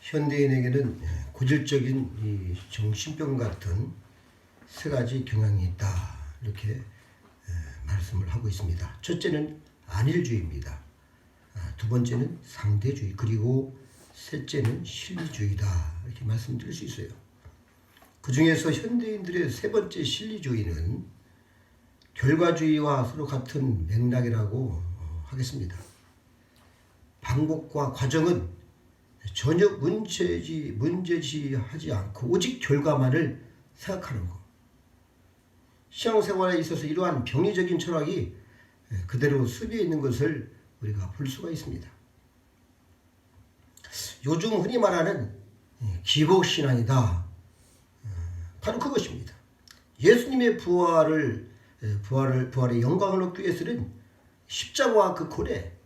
현대인에게는 고질적인 이 정신병 같은 세 가지 경향이 있다, 이렇게 말씀을 하고 있습니다. 첫째는 안일주의입니다. 두 번째는 상대주의, 그리고 셋째는 실리주의다, 이렇게 말씀드릴 수 있어요. 그 중에서 현대인들의 세 번째 실리주의는 결과주의와 서로 같은 맥락이라고 하겠습니다. 방법과 과정은 전혀 문제지하지 않고 오직 결과만을 생각하는 것. 신앙생활에 있어서 이러한 병리적인 철학이 그대로 습여 있는 것을 우리가 볼 수가 있습니다. 요즘 흔히 말하는 기복신앙이다, 바로 그것입니다. 예수님의 부활의 영광을 얻기 위해서는 십자가와 그 고뇌,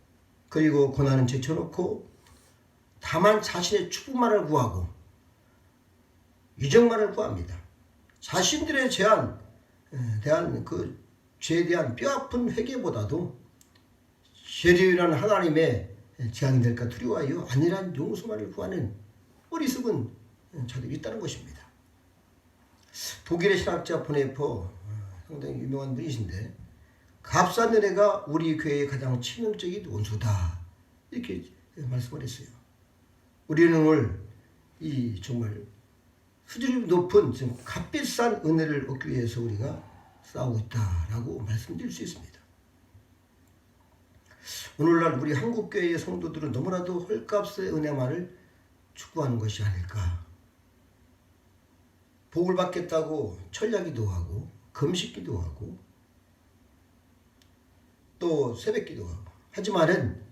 그리고 고난은 제쳐놓고 다만 자신의 축복만을 구하고 유정만을 구합니다. 자신들의 대한 그 죄에 대한 뼈아픈 회개보다도 죄리라는 하나님의 재앙이 될까 두려워하여 안일한 용서만을 구하는 어리석은 자들이 있다는 것입니다. 독일의 신학자 보네퍼, 상당히 유명한 분이신데, 값싼 은혜가 우리 교회의 가장 치명적인 원수다, 이렇게 말씀을 했어요. 우리는 오늘 이 정말 수준이 높은 값비싼 은혜를 얻기 위해서 우리가 싸우고 있다라고 말씀드릴 수 있습니다. 오늘날 우리 한국교회의 성도들은 너무나도 헐값의 은혜만을 추구하는 것이 아닐까. 복을 받겠다고 철야기도 하고 금식기도 하고 또 새벽기도 하고 하지만은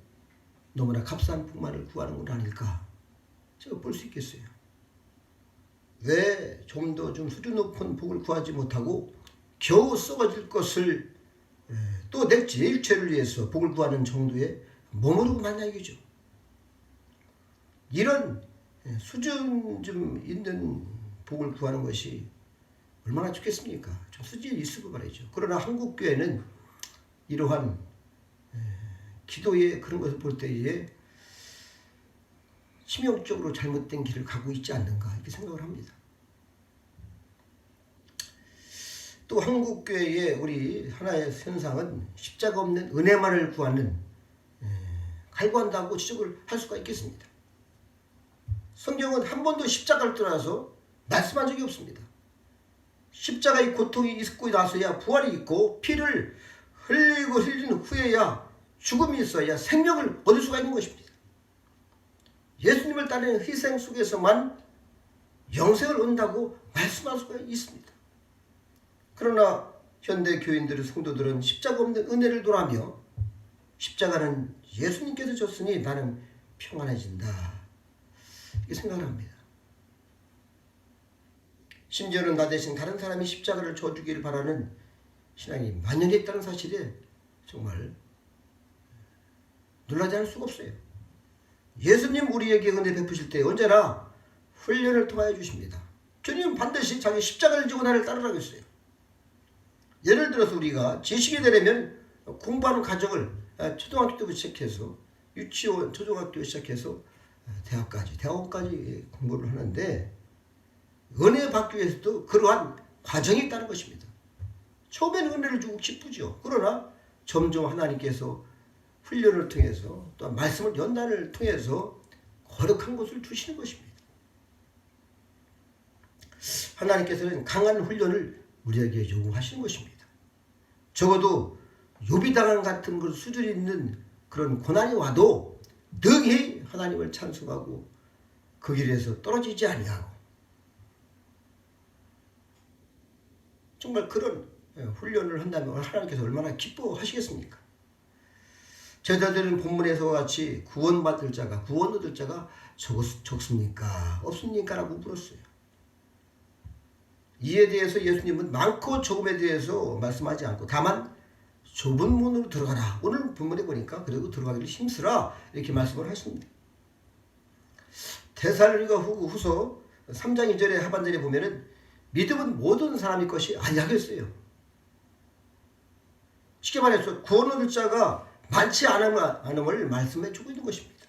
너무나 값싼 복만을 구하는 건 아닐까, 제가 볼 수 있겠어요. 왜 좀 더 수준 높은 복을 구하지 못하고 겨우 썩어질 것을 또 내 일체를 위해서 복을 구하는 정도에 머무르고 만나 이기죠. 이런 수준 좀 있는 복을 구하는 것이 얼마나 좋겠습니까? 좀 수준이 있으고 말이죠. 그러나 한국교회는 이러한 기도의 그런 것을 볼 때에 치명적으로 잘못된 길을 가고 있지 않는가, 이렇게 생각을 합니다. 또 한국교회의 우리 하나의 현상은 십자가 없는 은혜만을 구하는, 갈구한다고 지적을 할 수가 있겠습니다. 성경은 한 번도 십자가를 떠나서 말씀한 적이 없습니다. 십자가의 고통이 있고 나서야 부활이 있고 피를 흘린 후에야 죽음이 있어야 생명을 얻을 수가 있는 것입니다. 예수님을 따르는 희생 속에서만 영생을 얻는다고 말씀할 수가 있습니다. 그러나 현대 교인들의 성도들은 십자가 없는 은혜를 돌아며 십자가는 예수님께서 줬으니 나는 평안해진다, 이렇게 생각을 합니다. 심지어는 나 대신 다른 사람이 십자가를 져주기를 바라는 신앙이 만연해 있다는 사실에 정말 놀라지 않을 수가 없어요. 예수님 우리에게 은혜 베푸실 때 언제나 훈련을 통하여 주십니다. 주님은 반드시 자기 십자가를 지고 나를 따르라고 했어요. 예를 들어서 우리가 지식이 되려면 공부하는 과정을 초등학교 때부터 시작해서 유치원, 초등학교 시작해서 대학원까지 공부를 하는데, 은혜 받기 위해서도 그러한 과정이 있다는 것입니다. 처음에는 은혜를 주고 기쁘죠. 그러나 점점 하나님께서 훈련을 통해서 또 말씀을 연단을 통해서 거룩한 것을 주시는 것입니다. 하나님께서는 강한 훈련을 우리에게 요구하시는 것입니다. 적어도 욥이 당한 같은 그 수준 있는 그런 고난이 와도 능히 하나님을 찬송하고 그 길에서 떨어지지 아니하고, 정말 그런 훈련을 한다면 하나님께서 얼마나 기뻐하시겠습니까? 제자들은 본문에서와 같이 구원 얻을 자가 적습니까? 없습니까? 라고 물었어요. 이에 대해서 예수님은 많고 적음에 대해서 말씀하지 않고 다만 좁은 문으로 들어가라. 오늘 본문에 보니까 그리고 들어가기를 힘쓰라, 이렇게 말씀을 하십니다. 데살로니가 후서 3장 2절의 하반절에 보면은 믿음은 모든 사람의 것이 아니라고 했어요. 쉽게 말해서 구원 얻을 자가 많지 않음을 말씀해 주고 있는 것입니다.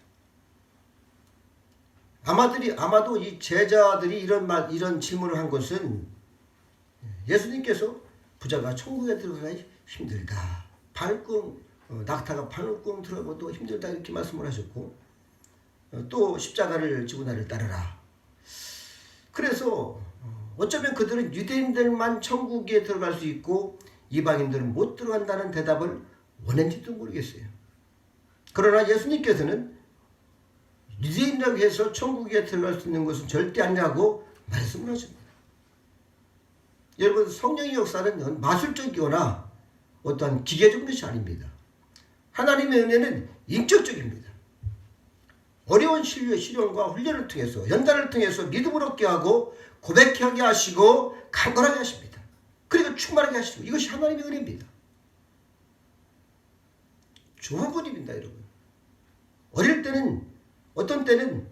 아마도 이 제자들이 이런 질문을 한 것은 예수님께서 부자가 천국에 들어가기 힘들다. 낙타가 바늘꿈 들어가도 힘들다 이렇게 말씀을 하셨고 또 십자가를 지고 나를 따르라. 그래서 어쩌면 그들은 유대인들만 천국에 들어갈 수 있고 이방인들은 못 들어간다는 대답을 원했는지도 모르겠어요. 그러나 예수님께서는 유대인이라고 해서 천국에 들어갈 수 있는 것은 절대 아니라고 말씀을 하십니다. 여러분, 성령의 역사는 마술적이거나 어떠한 기계적인 것이 아닙니다. 하나님의 은혜는 인격적입니다. 어려운 시련과 훈련을 통해서 연단을 통해서 믿음을 얻게 하고 고백하게 하시고 강건하게 하십니다. 그리고 충만하게 하시고 이것이 하나님의 은혜입니다. 좁은 길입니다, 여러분. 어릴 때는 어떤 때는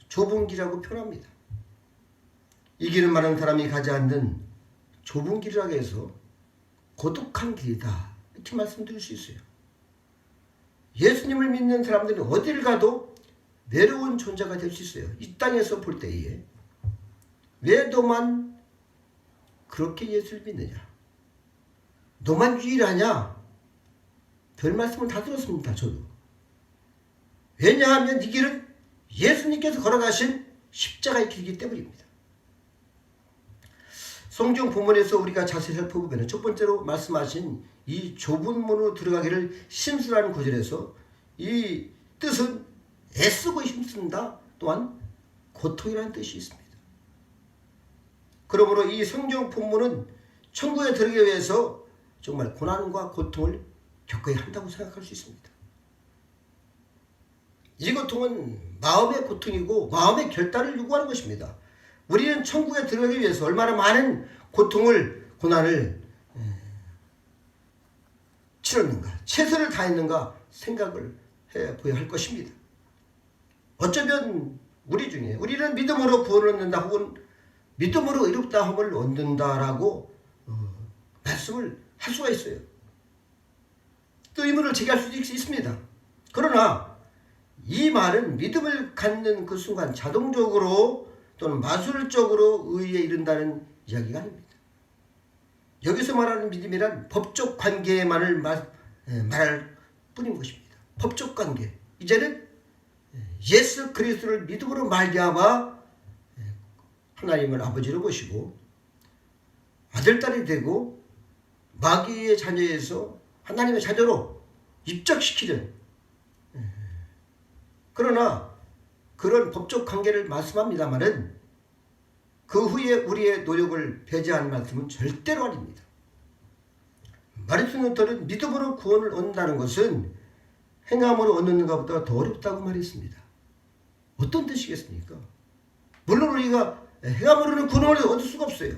좁은 길이라고 표현합니다. 이기는 많은 사람이 가지 않는 좁은 길이라고 해서 고독한 길이다 이렇게 말씀드릴 수 있어요. 예수님을 믿는 사람들은 어딜 가도 외로운 존재가 될 수 있어요. 이 땅에서 볼 때에 왜 너만 그렇게 예수를 믿느냐, 너만 유일하냐, 별 말씀을 다 들었습니다. 저도. 왜냐하면 이 길은 예수님께서 걸어가신 십자가의 길이기 때문입니다. 성경 본문에서 우리가 자세히 살펴보면 첫 번째로 말씀하신 이 좁은 문으로 들어가기를 힘쓰라는 구절에서 이 뜻은 애쓰고 힘쓴다, 또한 고통이라는 뜻이 있습니다. 그러므로 이 성경 본문은 천국에 들어가기 위해서 정말 고난과 고통을 겪어야 한다고 생각할 수 있습니다. 이 고통은 마음의 고통이고 마음의 결단을 요구하는 것입니다. 우리는 천국에 들어가기 위해서 얼마나 많은 고난을 치렀는가, 최선을 다했는가 생각을 해보아야 할 것입니다. 어쩌면 우리는 믿음으로 구원을 얻는다 혹은 믿음으로 의롭다함을 얻는다라고 말씀을 할 수가 있어요. 또 의문을 제기할 수도 있습니다. 그러나 이 말은 믿음을 갖는 그 순간 자동적으로 또는 마술적으로 의에 이른다는 이야기가 아닙니다. 여기서 말하는 믿음이란 법적 관계만을 말할 뿐인 것입니다. 법적 관계. 이제는 예수 그리스도를 믿음으로 말미암아 하나님을 아버지로 모시고 아들딸이 되고 마귀의 자녀에서 하나님의 자녀로 입적시키는, 그러나 그런 법적 관계를 말씀합니다마는 그 후에 우리의 노력을 배제하는 말씀은 절대로 아닙니다. 마르틴 루터는 믿음으로 구원을 얻는다는 것은 행함으로 얻는 것보다 더 어렵다고 말했습니다. 어떤 뜻이겠습니까? 물론 우리가 행함으로는 구원을 얻을 수가 없어요.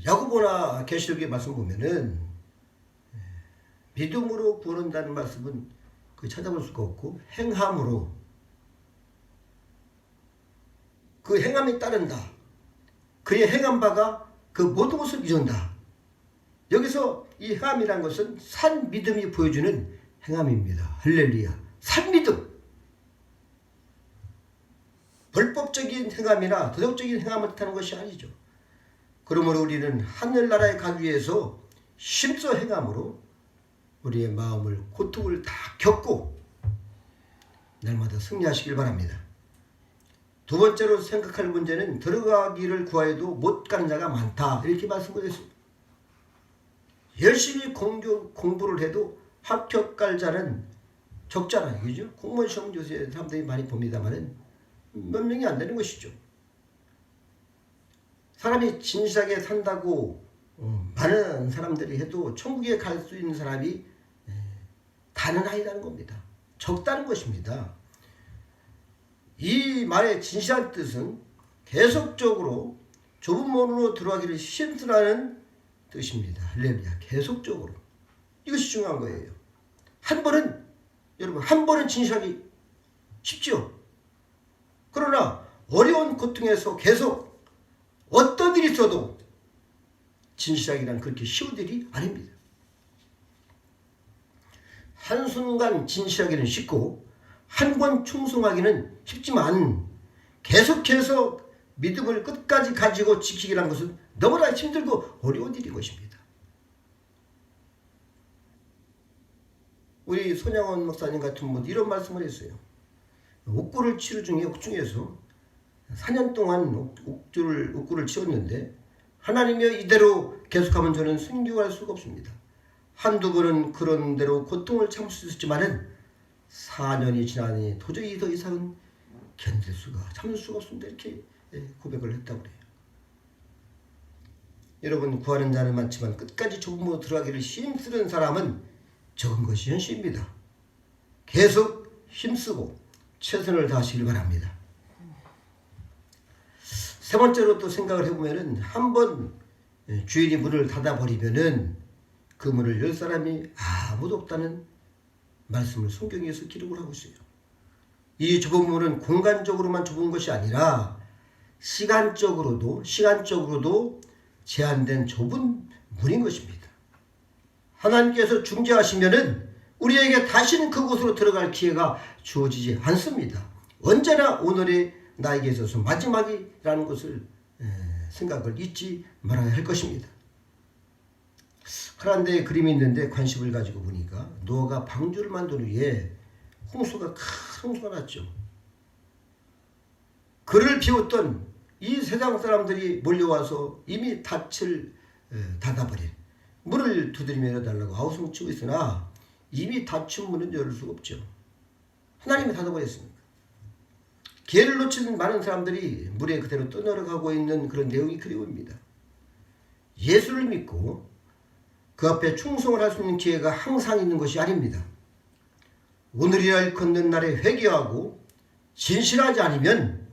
야고보나 계시록의 말씀 보면은 믿음으로 구원한다는 말씀은 찾아볼 수가 없고 행함으로, 그 행함이 따른다, 그의 행한 바가 그 모든 것을 이룬다. 여기서 이 행함이란 것은 산 믿음이 보여주는 행함입니다. 할렐루야. 산 믿음. 불법적인 행함이나 도덕적인 행함을 뜻하는 것이 아니죠. 그러므로 우리는 하늘나라에 가기 위해서 힘써 행함으로 우리의 마음을, 고통을 다 겪고 날마다 승리하시길 바랍니다. 두 번째로 생각할 문제는 들어가기를 구하여도 못 가는 자가 많다 이렇게 말씀드렸습니다. 열심히 공부를 해도 합격할 자는 적잖아요. 그죠? 공무원 시험 요새 사람들이 많이 봅니다만 몇 명이 안 되는 것이죠. 사람이 진실하게 산다고 많은 사람들이 해도 천국에 갈 수 있는 사람이 다는 아니라는 겁니다. 적다는 것입니다. 이 말의 진실한 뜻은 계속적으로 좁은 문으로 들어가기를 힘쓰라는 뜻입니다. 할렐루야. 계속적으로. 이것이 중요한 거예요. 여러분 한 번은 진실하기 쉽죠. 그러나 어려운 고통에서 계속 어떤 일이 있어도 진실하기란 그렇게 쉬운 일이 아닙니다. 한순간 진실하기는 쉽고 한 번 충성하기는 쉽지만 계속해서 믿음을 끝까지 가지고 지키기란 것은 너무나 힘들고 어려운 일인 것입니다. 우리 손양원 목사님 같은 분 이런 말씀을 했어요. 옥구를 치루 중에 옥중에서 4년 동안 옥구를 치웠는데 하나님이 이대로 계속하면 저는 순교할 수가 없습니다. 한두 번은 그런 대로 고통을 참을 수 있었지만은 4년이 지나니 도저히 더 이상은 견딜 수가 참을 수가 없습니다. 이렇게 고백을 했다고 그래요. 여러분, 구하는 자는 많지만 끝까지 좁음으로 들어가기를 힘쓰는 사람은 적은 것이 현실입니다. 계속 힘쓰고 최선을 다하시길 바랍니다. 세 번째로 또 생각을 해보면은 한번 주인이 문을 닫아버리면은 그 문을 열 사람이 아무도 없다는 말씀을 성경에서 기록을 하고 있어요. 이 좁은 문은 공간적으로만 좁은 것이 아니라 시간적으로도 제한된 좁은 문인 것입니다. 하나님께서 중재하시면은 우리에게 다시는 그곳으로 들어갈 기회가 주어지지 않습니다. 언제나 오늘이 나에게 있어서 마지막이라는 것을 생각을 잊지 말아야 할 것입니다. 그런데 그림이 있는데 관심을 가지고 보니까 노아가 방주를 만든 후에 홍수가 큰 홍수가 났죠. 그를 비웠던 이 세상 사람들이 몰려와서 이미 닻을 닫아버린 문을 두드리며 열어달라고 아우성치고 있으나 이미 닫힌 문은 열을 수가 없죠. 하나님이 닫아버렸습니다. 기회를 놓치는 많은 사람들이 물에 그대로 떠내려가고 있는 그런 내용이 그리워집니다. 예수를 믿고 그 앞에 충성을 할 수 있는 기회가 항상 있는 것이 아닙니다. 오늘이라 일컫는 날에 회개하고 진실하지 않으면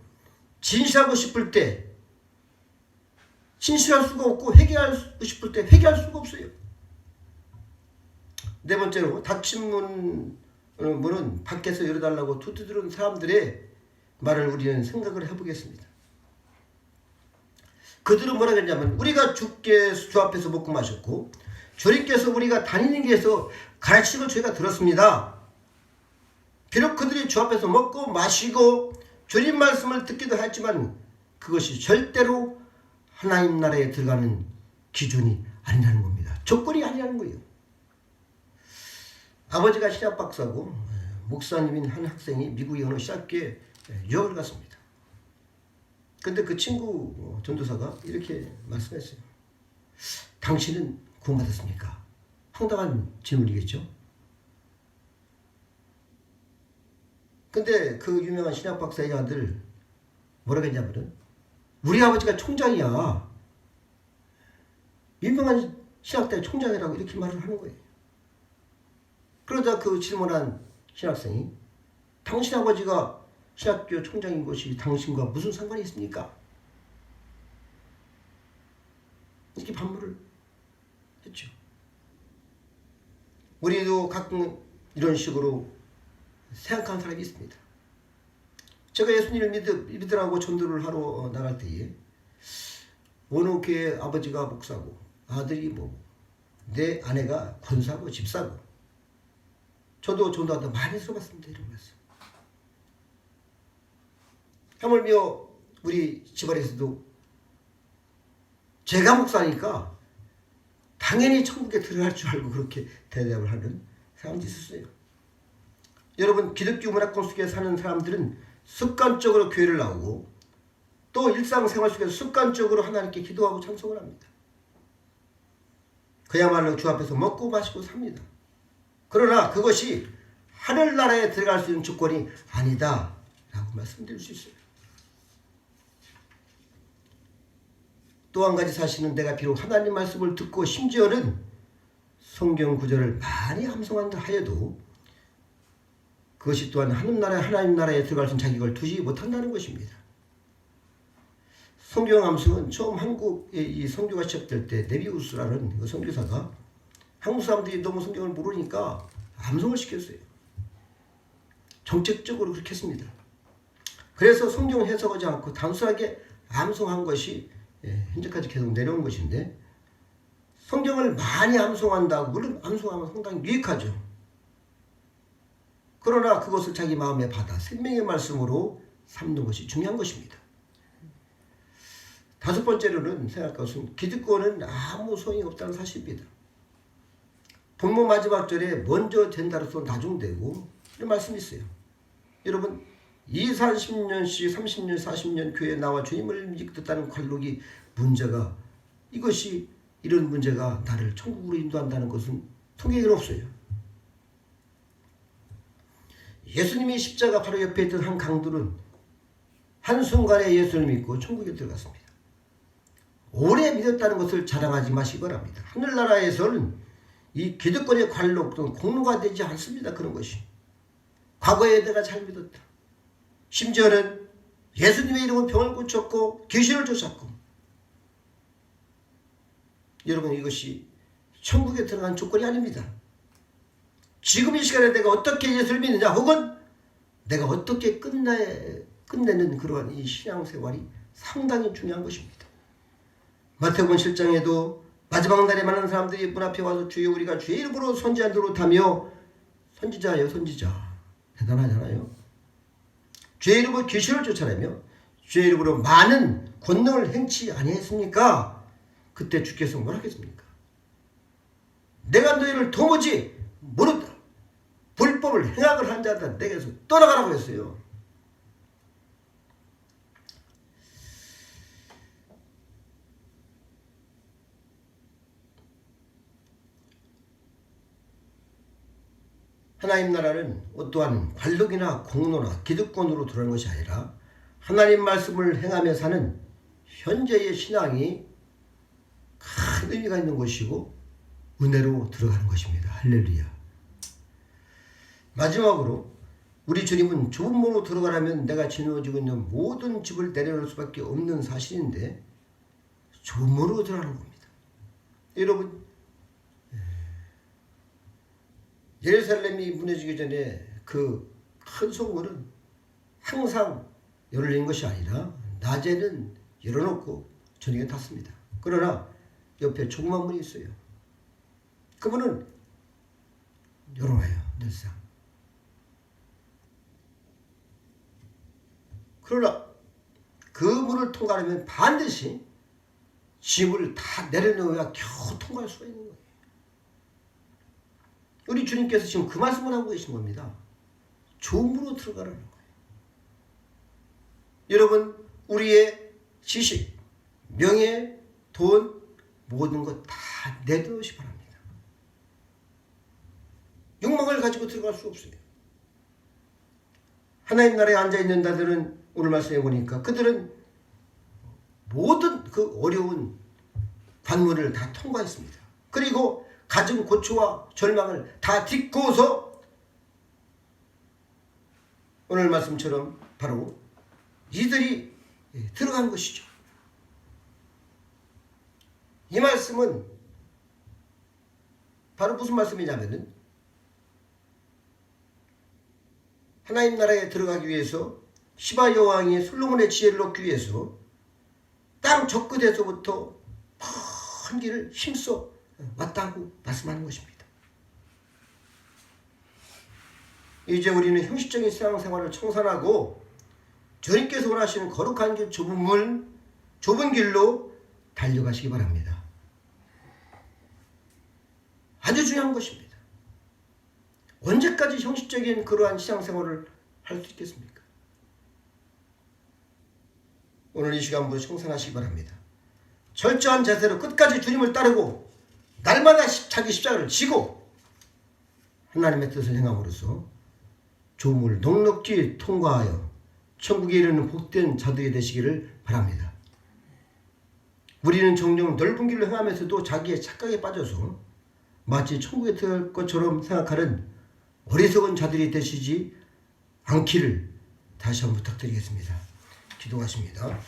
진실하고 싶을 때 진실할 수가 없고 회개하고 싶을 때 회개할 수가 없어요. 네 번째로 닫힌 문은 밖에서 열어달라고 두드리는 사람들의 말을 우리는 생각을 해보겠습니다. 그들은 뭐라 그랬냐면 우리가 주께 주 앞에서 먹고 마셨고 주님께서 우리가 다니는 길에서 가르치는 걸 저희가 들었습니다. 비록 그들이 주 앞에서 먹고 마시고 주님 말씀을 듣기도 했지만 그것이 절대로 하나님 나라에 들어가는 기준이 아니라는 겁니다. 조건이 아니라는 거예요. 아버지가 신학 박사고 목사님인 한 학생이 미국 어느 신학교에 유학을 갔습니다. 근데 그 친구 전도사가 이렇게 말씀했어요. 당신은 구원받았습니까? 황당한 질문이겠죠. 근데 그 유명한 신학 박사의 아들 뭐라고 했냐면은 우리 아버지가 총장이야. 유명한 신학대 총장이라고 이렇게 말을 하는 거예요. 그러자 그 질문한 신학생이 당신 아버지가 신학교 총장인 것이 당신과 무슨 상관이 있습니까? 이렇게 반문을 했죠. 우리도 가끔 이런 식으로 생각하는 사람이 있습니다. 제가 예수님을 믿으라고 전도를 하러 나갈 때에 어느 교회 아버지가 목사고 아들이 내 아내가 권사고 집사고 저도 전도하다 많이 들어봤습니다. 이런 말씀. 하물며 우리 집안에서도 제가 목사니까 당연히 천국에 들어갈 줄 알고 그렇게 대답을 하는 사람도 있었어요. 여러분, 기독교 문화권 속에 사는 사람들은 습관적으로 교회를 나오고 또 일상생활 속에서 습관적으로 하나님께 기도하고 찬송을 합니다. 그야말로 주 앞에서 먹고 마시고 삽니다. 그러나 그것이 하늘나라에 들어갈 수 있는 조건이 아니다 라고 말씀드릴 수 있어요. 또 한 가지 사실은 내가 비록 하나님 말씀을 듣고 심지어는 성경 구절을 많이 암송한다 하여도 그것이 또한 하나님 나라에 들어갈 수 있는 자격을 두지 못한다는 것입니다. 성경 암송은 처음 한국에 이 선교가 시작될 때 네비우스라는 그 선교사가 한국 사람들이 너무 성경을 모르니까 암송을 시켰어요. 정책적으로 그렇게 했습니다. 그래서 성경을 해석하지 않고 단순하게 암송한 것이 현재까지 계속 내려온 것인데 성경을 많이 암송한다고 물론 암송하면 상당히 유익하죠. 그러나 그것을 자기 마음에 받아 생명의 말씀으로 삼는 것이 중요한 것입니다. 다섯 번째로는 생각할 것은 기득권은 아무 소용이 없다는 사실입니다. 본문 마지막 절에 먼저 된다로서 나중되고 이런 말씀이 있어요. 여러분 20-30년씩 30년 40년 교회에 나와 주님을 이끌었다는 관록이 문제가 이런 문제가 나를 천국으로 인도한다는 것은 통계가 없어요. 예수님이 십자가 바로 옆에 있던 한 강들은 한순간에 예수를 믿고 천국에 들어갔습니다. 오래 믿었다는 것을 자랑하지 마시기 바랍니다. 하늘나라에서는 이 기득권의 관록은 공로가 되지 않습니다. 그런 것이. 과거에 내가 잘 믿었다. 심지어는 예수님의 이름으로 병을 고쳤고 귀신을 쫓았고. 여러분 이것이 천국에 들어간 조건이 아닙니다. 지금 이 시간에 내가 어떻게 예수를 믿느냐 혹은 내가 어떻게 끝내는 그러한 이 신앙생활이 상당히 중요한 것입니다. 마태복음 7장에도 마지막 날에 많은 사람들이 문 앞에 와서 주여 우리가 주의 이름으로 선지자 노릇하며 선지자예요 선지자. 대단하잖아요. 주의 이름으로 귀신을 쫓아내며 주의 이름으로 많은 권능을 행치 아니했습니까? 그때 주께서 뭐라 하겠습니까? 내가 너희를 도무지 모른다. 불법을 행악을 한 자다 내게서 떠나가라고 했어요. 하나님 나라는 어떠한 관록이나 공로나 기득권으로 들어가는 것이 아니라 하나님 말씀을 행하며 사는 현재의 신앙이 큰 의미가 있는 것이고 은혜로 들어가는 것입니다. 할렐루야. 마지막으로 우리 주님은 좁은 문으로 들어가라면 내가 지니지고 있는 모든 집을 내려놓을 수밖에 없는 사실인데 좁은 문으로 들어가는 겁니다. 여러분 예루살렘이 무너지기 전에 그 큰 성문은 항상 열린 것이 아니라 낮에는 열어놓고 저녁에 닫습니다. 그러나 옆에 조그만 문이 있어요. 그 문은 열어놔요. 늘상. 그러나 그 문을 통과하려면 반드시 짐을 다 내려놓아야 겨우 통과할 수가 있는 거예요. 우리 주님께서 지금 그 말씀을 하고 계신 겁니다. 좋은 문으로 들어가라는 거예요. 여러분 우리의 지식, 명예, 돈 모든 것 다 내놓으시 바랍니다. 욕망을 가지고 들어갈 수 없어요. 하나님 나라에 앉아있는 자들은 오늘 말씀해 보니까 그들은 모든 그 어려운 관문을 다 통과했습니다. 그리고 가진 고초와 절망을 다 딛고서 오늘 말씀처럼 바로 이들이 들어간 것이죠. 이 말씀은 바로 무슨 말씀이냐면은 하나님 나라에 들어가기 위해서 시바 여왕이 솔로몬의 지혜를 얻기 위해서 땅 적끝에서부터 큰 길을 힘써 왔다고 말씀하는 것입니다. 이제 우리는 형식적인 신앙생활을 청산하고 주님께서 원하시는 거룩한 길 좁은 길로 달려가시기 바랍니다. 아주 중요한 것입니다. 언제까지 형식적인 그러한 신앙생활을 할 수 있겠습니까? 오늘 이 시간부터 청산하시기 바랍니다. 철저한 자세로 끝까지 주님을 따르고 날마다 자기 십자가를 지고 하나님의 뜻을 행함으로써 조문을 넉넉히 통과하여 천국에 이르는 복된 자들이 되시기를 바랍니다. 우리는 종종 넓은 길을 행하면서도 자기의 착각에 빠져서 마치 천국에 들어갈 것처럼 생각하는 어리석은 자들이 되시지 않기를 다시 한번 부탁드리겠습니다. 기도하십니다.